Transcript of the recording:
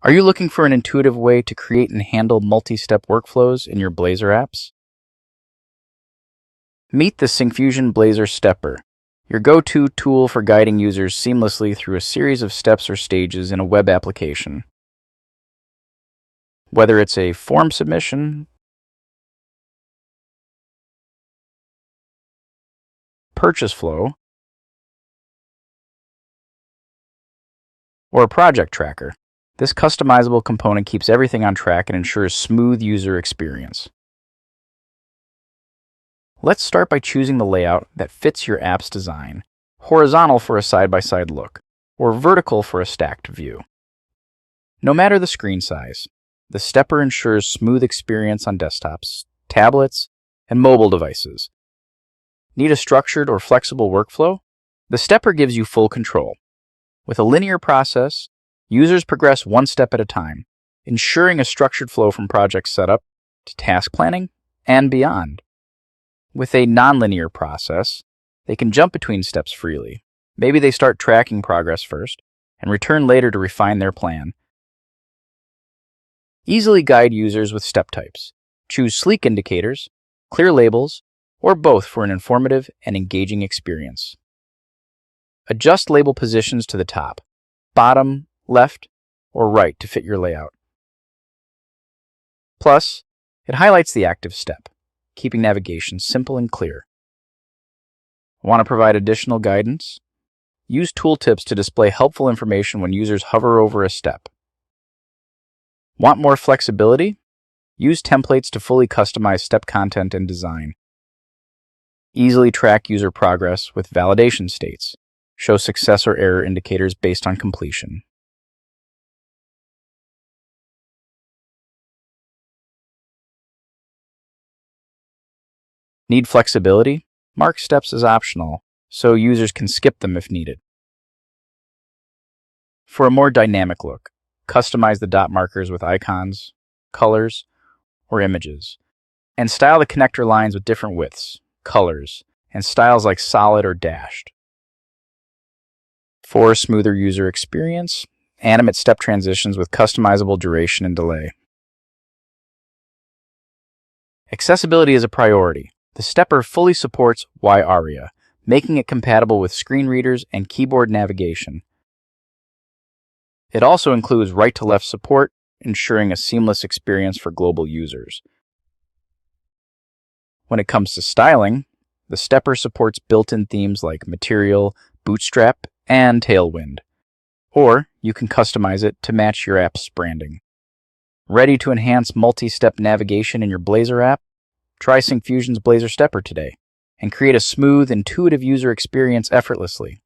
Are you looking for an intuitive way to create and handle multi-step workflows in your Blazor apps? Meet the Syncfusion Blazor Stepper, your go-to tool for guiding users seamlessly through a series of steps or stages in a web application. Whether it's a form submission, purchase flow, or a project tracker, this customizable component keeps everything on track and ensures smooth user experience. Let's start by choosing the layout that fits your app's design, horizontal for a side-by-side look, or vertical for a stacked view. No matter the screen size, the stepper ensures smooth experience on desktops, tablets, and mobile devices. Need a structured or flexible workflow? The stepper gives you full control. With a linear process, users progress one step at a time, ensuring a structured flow from project setup to task planning and beyond. With a nonlinear process, they can jump between steps freely. Maybe they start tracking progress first and return later to refine their plan. Easily guide users with step types. Choose sleek indicators, clear labels, or both for an informative and engaging experience. Adjust label positions to the top, bottom, left, or right to fit your layout. Plus, it highlights the active step, keeping navigation simple and clear. Want to provide additional guidance? Use Tooltips to display helpful information when users hover over a step. Want more flexibility? Use templates to fully customize step content and design. Easily track user progress with validation states. Show success or error indicators based on completion. Need flexibility? Mark steps as optional, so users can skip them if needed. For a more dynamic look, customize the dot markers with icons, colors, or images, and style the connector lines with different widths, colors, and styles like solid or dashed. For a smoother user experience, animate step transitions with customizable duration and delay. Accessibility is a priority. The stepper fully supports Y-ARIA, making it compatible with screen readers and keyboard navigation. It also includes right-to-left support, ensuring a seamless experience for global users. When it comes to styling, the stepper supports built-in themes like Material, Bootstrap, and Tailwind. Or you can customize it to match your app's branding. Ready to enhance multi-step navigation in your Blazor app? Try Syncfusion's Blazor Stepper today and create a smooth, intuitive user experience effortlessly.